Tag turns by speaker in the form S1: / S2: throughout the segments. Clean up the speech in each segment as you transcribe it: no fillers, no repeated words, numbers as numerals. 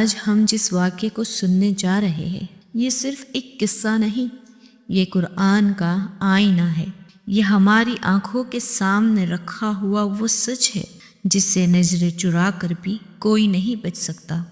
S1: آج ہم جس واقعے کو سننے جا رہے ہیں یہ صرف ایک قصہ نہیں، یہ قرآن کا آئینہ ہے۔ یہ ہماری آنکھوں کے سامنے رکھا ہوا وہ سچ ہے جس سے نظر چرا کر بھی کوئی نہیں بچ سکتا۔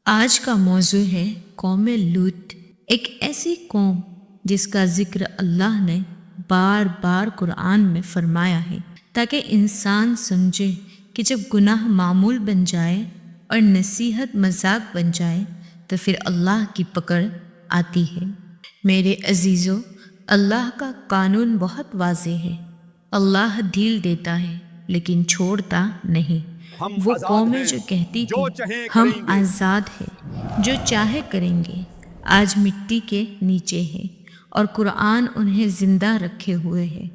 S1: آج کا موضوع ہے قوم لوط، ایک ایسی قوم جس کا ذکر اللہ نے بار بار قرآن میں فرمایا ہے تاکہ انسان سمجھے کہ جب گناہ معمول بن جائے اور نصیحت مذاق بن جائے تو پھر اللہ کی پکڑ آتی ہے۔ میرے عزیزو، اللہ کا قانون بہت واضح ہے۔ اللہ ڈھیل دیتا ہے لیکن چھوڑتا نہیں۔ وہ قومیں جو کہتی تھی ہم آزاد ہیں، جو چاہے کریں گے، آج مٹی کے نیچے ہے اور قرآن انہیں زندہ رکھے ہوئے ہے،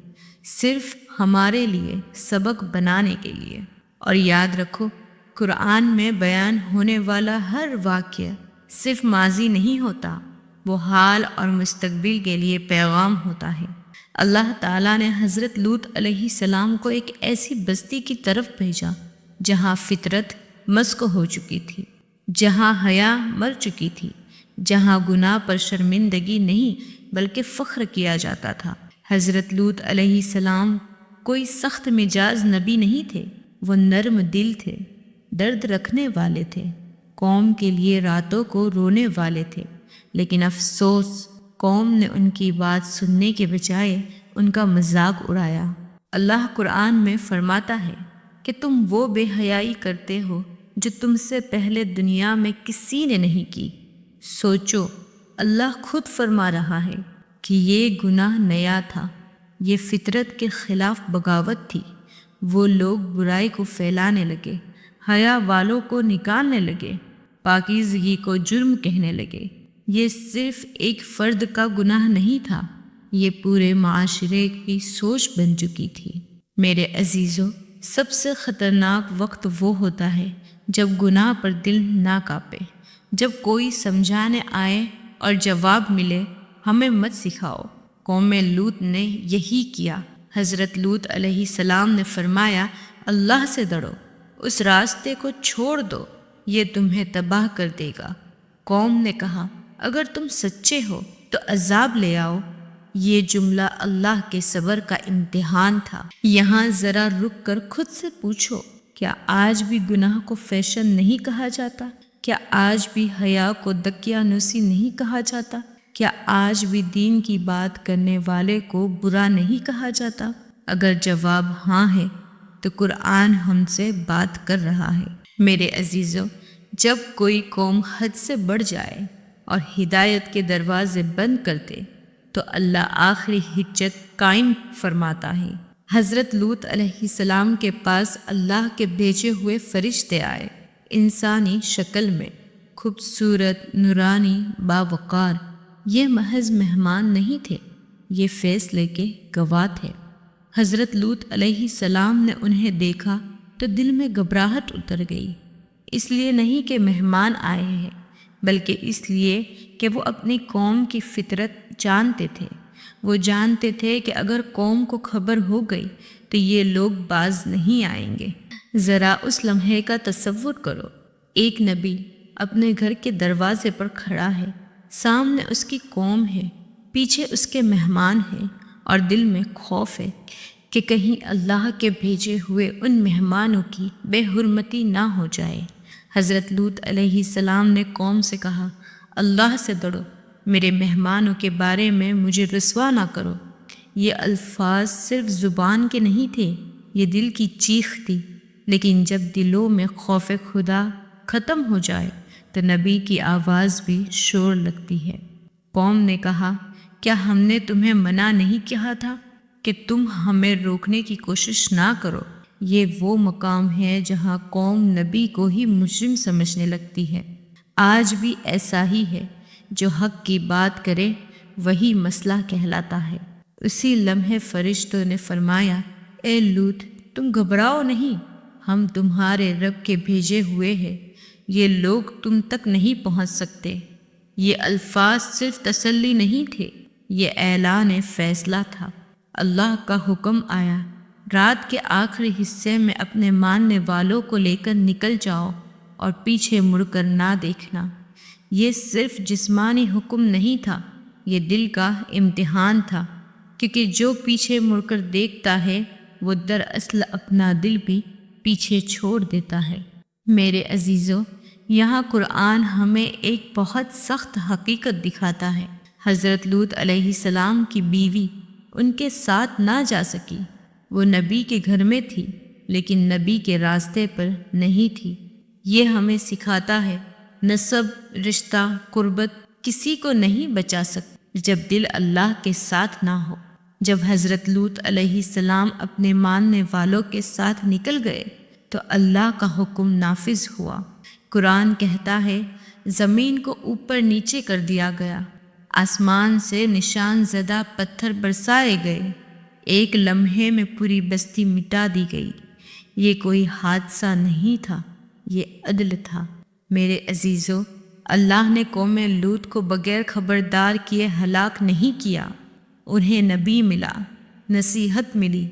S1: صرف ہمارے لیے سبق بنانے کے لیے۔ اور یاد رکھو، قرآن میں بیان ہونے والا ہر واقعہ صرف ماضی نہیں ہوتا، وہ حال اور مستقبل کے لیے پیغام ہوتا ہے۔ اللہ تعالیٰ نے حضرت لوط علیہ السلام کو ایک ایسی بستی کی طرف بھیجا جہاں فطرت مسخ ہو چکی تھی، جہاں حیا مر چکی تھی، جہاں گناہ پر شرمندگی نہیں بلکہ فخر کیا جاتا تھا۔ حضرت لوط علیہ السلام کوئی سخت مزاج نبی نہیں تھے، وہ نرم دل تھے، درد رکھنے والے تھے، قوم کے لیے راتوں کو رونے والے تھے۔ لیکن افسوس، قوم نے ان کی بات سننے کے بجائے ان کا مذاق اڑایا۔ اللہ قرآن میں فرماتا ہے کہ تم وہ بے حیائی کرتے ہو جو تم سے پہلے دنیا میں کسی نے نہیں کی۔ سوچو، اللہ خود فرما رہا ہے کہ یہ گناہ نیا تھا، یہ فطرت کے خلاف بغاوت تھی۔ وہ لوگ برائی کو پھیلانے لگے، حیا والوں کو نکالنے لگے، پاکیزگی کو جرم کہنے لگے۔ یہ صرف ایک فرد کا گناہ نہیں تھا، یہ پورے معاشرے کی سوچ بن چکی تھی۔ میرے عزیزو، سب سے خطرناک وقت وہ ہوتا ہے جب گناہ پر دل نہ کانپے، جب کوئی سمجھانے آئے اور جواب ملے ہمیں مت سکھاؤ۔ قوم لوط نے یہی کیا۔ حضرت لوط علیہ السلام نے فرمایا، اللہ سے ڈرو، اس راستے کو چھوڑ دو، یہ تمہیں تباہ کر دے گا۔ قوم نے کہا، اگر تم سچے ہو تو عذاب لے آؤ۔ یہ جملہ اللہ کے صبر کا امتحان تھا۔ یہاں ذرا رک کر خود سے پوچھو، کیا آج بھی گناہ کو فیشن نہیں کہا جاتا؟ کیا آج بھی حیا کو دقیانوسی نہیں کہا جاتا؟ کیا آج بھی دین کی بات کرنے والے کو برا نہیں کہا جاتا؟ اگر جواب ہاں ہے تو قرآن ہم سے بات کر رہا ہے۔ میرے عزیزو، جب کوئی قوم حد سے بڑھ جائے اور ہدایت کے دروازے بند کرتے تو اللہ آخری حجت قائم فرماتا ہے۔ حضرت لوط علیہ السلام کے پاس اللہ کے بھیجے ہوئے فرشتے آئے، انسانی شکل میں، خوبصورت، نورانی، باوقار۔ یہ محض مہمان نہیں تھے، یہ فیصلے کے گواہ تھے۔ حضرت لوط علیہ السلام نے انہیں دیکھا تو دل میں گھبراہٹ اتر گئی، اس لیے نہیں کہ مہمان آئے ہیں بلکہ اس لیے کہ وہ اپنی قوم کی فطرت جانتے تھے۔ وہ جانتے تھے کہ اگر قوم کو خبر ہو گئی تو یہ لوگ باز نہیں آئیں گے۔ ذرا اس لمحے کا تصور کرو، ایک نبی اپنے گھر کے دروازے پر کھڑا ہے، سامنے اس کی قوم ہے، پیچھے اس کے مہمان ہیں، اور دل میں خوف ہے کہ کہیں اللہ کے بھیجے ہوئے ان مہمانوں کی بے حرمتی نہ ہو جائے۔ حضرت لوط علیہ السلام نے قوم سے کہا، اللہ سے ڈرو، میرے مہمانوں کے بارے میں مجھے رسوا نہ کرو۔ یہ الفاظ صرف زبان کے نہیں تھے، یہ دل کی چیخ تھی۔ لیکن جب دلوں میں خوف خدا ختم ہو جائے تو نبی کی آواز بھی شور لگتی ہے۔ قوم نے کہا، کیا ہم نے تمہیں منع نہیں کیا تھا کہ تم ہمیں روکنے کی کوشش نہ کرو؟ یہ وہ مقام ہے جہاں قوم نبی کو ہی مجرم سمجھنے لگتی ہے۔ آج بھی ایسا ہی ہے، جو حق کی بات کرے وہی مسئلہ کہلاتا ہے۔ اسی لمحے فرشتوں نے فرمایا، اے لوط، تم گھبراؤ نہیں، ہم تمہارے رب کے بھیجے ہوئے ہیں، یہ لوگ تم تک نہیں پہنچ سکتے۔ یہ الفاظ صرف تسلی نہیں تھے، یہ اعلان فیصلہ تھا۔ اللہ کا حکم آیا، رات کے آخری حصے میں اپنے ماننے والوں کو لے کر نکل جاؤ اور پیچھے مڑ کر نہ دیکھنا۔ یہ صرف جسمانی حکم نہیں تھا، یہ دل کا امتحان تھا، کیونکہ جو پیچھے مڑ کر دیکھتا ہے وہ دراصل اپنا دل بھی پیچھے چھوڑ دیتا ہے۔ میرے عزیزو، یہاں قرآن ہمیں ایک بہت سخت حقیقت دکھاتا ہے۔ حضرت لوط علیہ السلام کی بیوی ان کے ساتھ نہ جا سکی۔ وہ نبی کے گھر میں تھی لیکن نبی کے راستے پر نہیں تھی۔ یہ ہمیں سکھاتا ہے نسب، رشتہ، قربت کسی کو نہیں بچا سکتی جب دل اللہ کے ساتھ نہ ہو۔ جب حضرت لوط علیہ السلام اپنے ماننے والوں کے ساتھ نکل گئے تو اللہ کا حکم نافذ ہوا۔ قرآن کہتا ہے زمین کو اوپر نیچے کر دیا گیا، آسمان سے نشان زدہ پتھر برسائے گئے، ایک لمحے میں پوری بستی مٹا دی گئی۔ یہ کوئی حادثہ نہیں تھا، یہ عدل تھا۔ میرے عزیزو، اللہ نے قوم لوط کو بغیر خبردار کیے ہلاک نہیں کیا۔ انہیں نبی ملا، نصیحت ملی،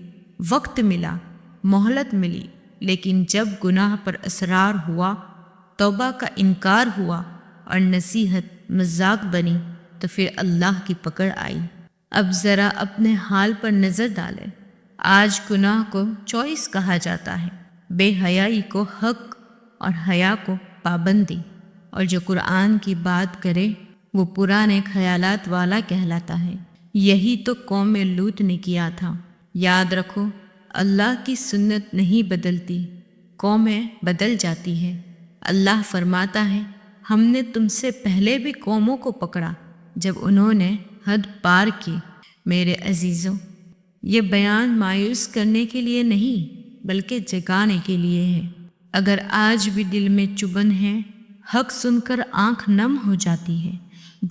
S1: وقت ملا، مہلت ملی، لیکن جب گناہ پر اصرار ہوا، توبہ کا انکار ہوا اور نصیحت مذاق بنی تو پھر اللہ کی پکڑ آئی۔ اب ذرا اپنے حال پر نظر ڈالیں۔ آج گناہ کو چوائس کہا جاتا ہے، بے حیائی کو حق اور حیا کو پابندی، اور جو قرآن کی بات کرے وہ پرانے خیالات والا کہلاتا ہے۔ یہی تو قوم لوط نے کیا تھا۔ یاد رکھو، اللہ کی سنت نہیں بدلتی، قومیں بدل جاتی ہے۔ اللہ فرماتا ہے ہم نے تم سے پہلے بھی قوموں کو پکڑا جب انہوں نے حد پار کی۔ میرے عزیزوں، یہ بیان مایوس کرنے کے لیے نہیں بلکہ جگانے کے لیے ہے۔ اگر آج بھی دل میں چبھن ہے، حق سن کر آنکھ نم ہو جاتی ہے،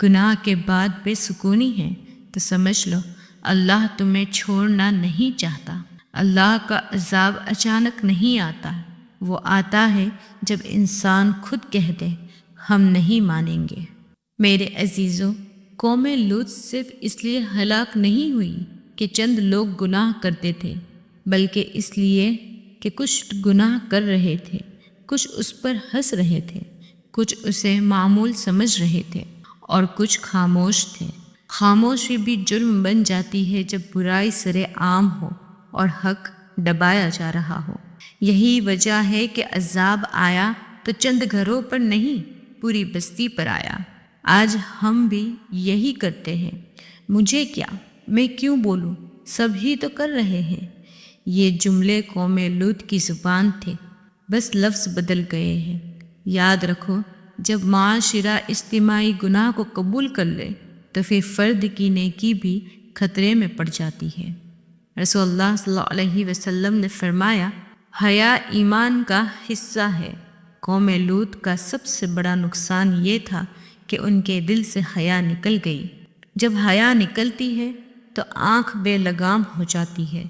S1: گناہ کے بعد بے سکونی ہے، تو سمجھ لو اللہ تمہیں چھوڑنا نہیں چاہتا۔ اللہ کا عذاب اچانک نہیں آتا، وہ آتا ہے جب انسان خود کہہ دے ہم نہیں مانیں گے۔ میرے عزیزوں، قوم لوط صرف اس لیے ہلاک نہیں ہوئی کہ چند لوگ گناہ کرتے تھے، بلکہ اس لیے کہ کچھ گناہ کر رہے تھے، کچھ اس پر ہنس رہے تھے، کچھ اسے معمول سمجھ رہے تھے اور کچھ خاموش تھے۔ خاموشی بھی جرم بن جاتی ہے جب برائی سرے عام ہو اور حق دبایا جا رہا ہو۔ یہی وجہ ہے کہ عذاب آیا تو چند گھروں پر نہیں، پوری بستی پر آیا۔ آج ہم بھی یہی کرتے ہیں۔ مجھے کیا، میں کیوں بولوں، سب ہی تو کر رہے ہیں۔ یہ جملے قوم لوط کی زبان تھے، بس لفظ بدل گئے ہیں۔ یاد رکھو، جب معاشرہ اجتماعی گناہ کو قبول کر لے تو پھر فرد کی نیکی بھی خطرے میں پڑ جاتی ہے۔ رسول اللہ صلی اللہ علیہ وسلم نے فرمایا حیا ایمان کا حصہ ہے۔ قوم لوط کا سب سے بڑا نقصان یہ تھا کہ ان کے دل سے حیا نکل گئی۔ جب حیا نکلتی ہے تو آنکھ بے لگام ہو جاتی ہے،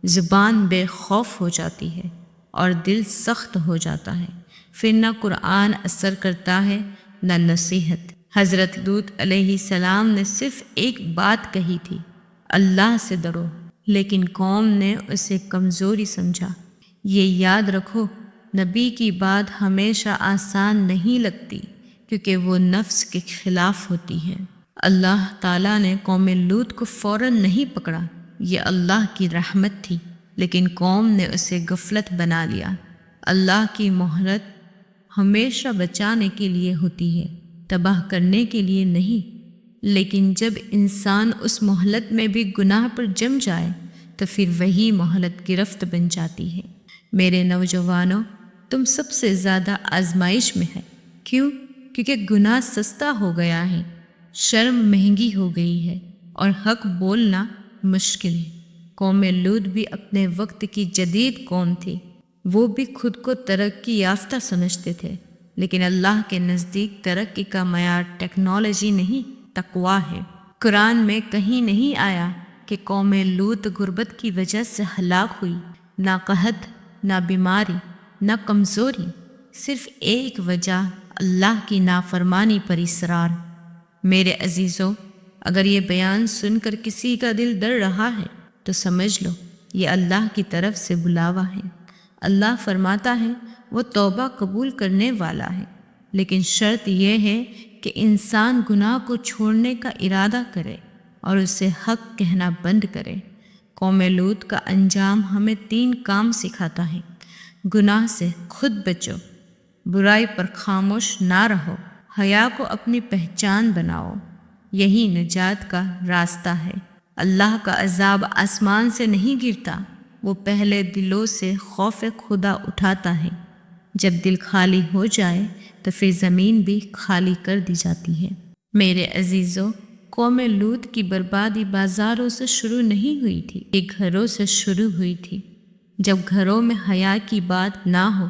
S1: زبان بے خوف ہو جاتی ہے اور دل سخت ہو جاتا ہے۔ پھر نہ قرآن اثر کرتا ہے نہ نصیحت۔ حضرت لوط علیہ السلام نے صرف ایک بات کہی تھی، اللہ سے ڈرو، لیکن قوم نے اسے کمزوری سمجھا۔ یہ یاد رکھو، نبی کی بات ہمیشہ آسان نہیں لگتی کیونکہ وہ نفس کے خلاف ہوتی ہے۔ اللہ تعالیٰ نے قوم لوط کو فوراً نہیں پکڑا، یہ اللہ کی رحمت تھی، لیکن قوم نے اسے غفلت بنا لیا۔ اللہ کی مہلت ہمیشہ بچانے کے لیے ہوتی ہے، تباہ کرنے کے لیے نہیں۔ لیکن جب انسان اس مہلت میں بھی گناہ پر جم جائے تو پھر وہی مہلت گرفت بن جاتی ہے۔ میرے نوجوانوں، تم سب سے زیادہ آزمائش میں ہے۔ کیوں؟ کیونکہ گناہ سستا ہو گیا ہے، شرم مہنگی ہو گئی ہے اور حق بولنا مشکل ہے۔ قوم لوط بھی اپنے وقت کی جدید قوم تھی، وہ بھی خود کو ترقی یافتہ سمجھتے تھے، لیکن اللہ کے نزدیک ترقی کا معیار ٹیکنالوجی نہیں، تقویٰ ہے۔ قرآن میں کہیں نہیں آیا کہ قوم لوط غربت کی وجہ سے ہلاک ہوئی، نہ قحط، نہ بیماری، نہ کمزوری، صرف ایک وجہ، اللہ کی نافرمانی پر اصرار۔ میرے عزیزوں، اگر یہ بیان سن کر کسی کا دل ڈر رہا ہے تو سمجھ لو یہ اللہ کی طرف سے بلاوا ہے۔ اللہ فرماتا ہے وہ توبہ قبول کرنے والا ہے، لیکن شرط یہ ہے کہ انسان گناہ کو چھوڑنے کا ارادہ کرے اور اسے حق کہنا بند کرے۔ قوم لوط کا انجام ہمیں 3 کام سکھاتا ہے۔ گناہ سے خود بچو، برائی پر خاموش نہ رہو، حیا کو اپنی پہچان بناؤ، یہی نجات کا راستہ ہے۔ اللہ کا عذاب آسمان سے نہیں گرتا، وہ پہلے دلوں سے خوف خدا اٹھاتا ہے۔ جب دل خالی ہو جائے تو پھر زمین بھی خالی کر دی جاتی ہے۔ میرے عزیزو، قوم لوط کی بربادی بازاروں سے شروع نہیں ہوئی تھی، یہ گھروں سے شروع ہوئی تھی۔ جب گھروں میں حیا کی بات نہ ہو،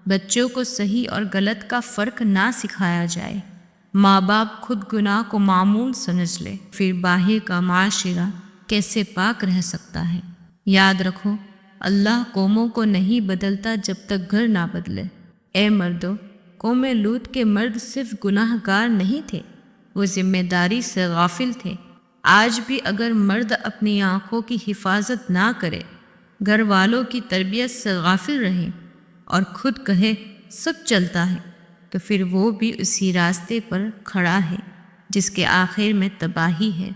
S1: بچوں کو صحیح اور غلط کا فرق نہ سکھایا جائے، ماں باپ خود گناہ کو معمول سمجھ لے، پھر باہر کا معاشرہ کیسے پاک رہ سکتا ہے؟ یاد رکھو، اللہ قوموں کو نہیں بدلتا جب تک گھر نہ بدلے۔ اے مردو، قوم لوط کے مرد صرف گناہ گار نہیں تھے، وہ ذمہ داری سے غافل تھے۔ آج بھی اگر مرد اپنی آنکھوں کی حفاظت نہ کرے، گھر والوں کی تربیت سے غافل رہے اور خود کہے سب چلتا ہے، تو پھر وہ بھی اسی راستے پر کھڑا ہے جس کے آخر میں تباہی ہے۔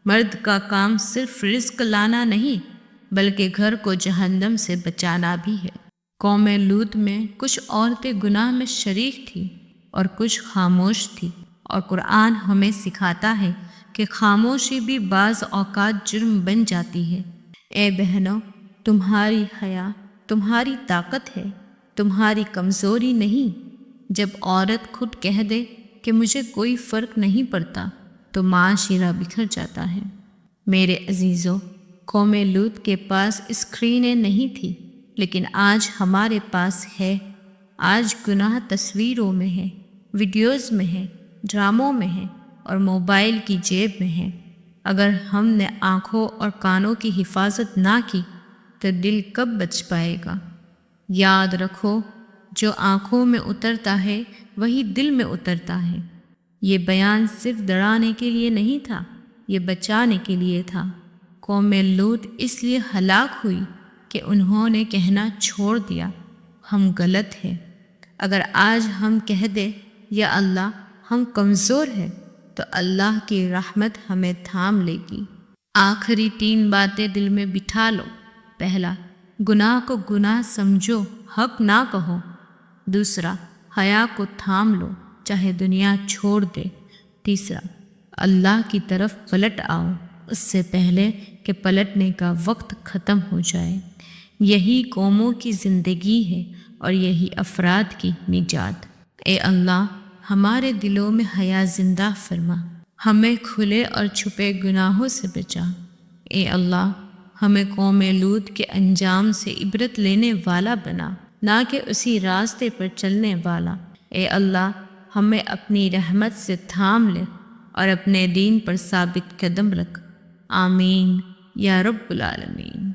S1: مرد کا کام صرف رزق لانا نہیں بلکہ گھر کو جہنم سے بچانا بھی ہے۔ قوم لوط میں کچھ عورتیں گناہ میں شریک تھیں اور کچھ خاموش تھیں، اور قرآن ہمیں سکھاتا ہے کہ خاموشی بھی بعض اوقات جرم بن جاتی ہے۔ اے بہنوں، تمہاری حیا تمہاری طاقت ہے، تمہاری کمزوری نہیں۔ جب عورت خود کہہ دے کہ مجھے کوئی فرق نہیں پڑتا تو معاشرہ بکھر جاتا ہے۔ میرے عزیزو، قوم لوط کے پاس اسکرینیں نہیں تھی، لیکن آج ہمارے پاس ہے۔ آج گناہ تصویروں میں ہے، ویڈیوز میں ہے، ڈراموں میں ہے اور موبائل کی جیب میں ہے۔ اگر ہم نے آنکھوں اور کانوں کی حفاظت نہ کی تو دل کب بچ پائے گا؟ یاد رکھو، جو آنکھوں میں اترتا ہے وہی دل میں اترتا ہے۔ یہ بیان صرف ڈرانے کے لیے نہیں تھا، یہ بچانے کے لیے تھا۔ قوم لوط اس لیے ہلاک ہوئی کہ انہوں نے کہنا چھوڑ دیا ہم غلط ہیں۔ اگر آج ہم کہہ دیں یا اللہ ہم کمزور ہیں تو اللہ کی رحمت ہمیں تھام لے گی۔ آخری 3 باتیں دل میں بٹھا لو۔ پہلا، گناہ کو گناہ سمجھو، حق نہ کہو۔ دوسرا، حیا کو تھام لو چاہے دنیا چھوڑ دے۔ تیسرا، اللہ کی طرف پلٹ آؤ اس سے پہلے کہ پلٹنے کا وقت ختم ہو جائے۔ یہی قوموں کی زندگی ہے اور یہی افراد کی نجات۔ اے اللہ، ہمارے دلوں میں حیا زندہ فرما، ہمیں کھلے اور چھپے گناہوں سے بچا۔ اے اللہ، ہمیں قوم لوط کے انجام سے عبرت لینے والا بنا، نہ کہ اسی راستے پر چلنے والا۔ اے اللہ، ہمیں اپنی رحمت سے تھام لے اور اپنے دین پر ثابت قدم رکھ۔ آمین یا رب العالمین۔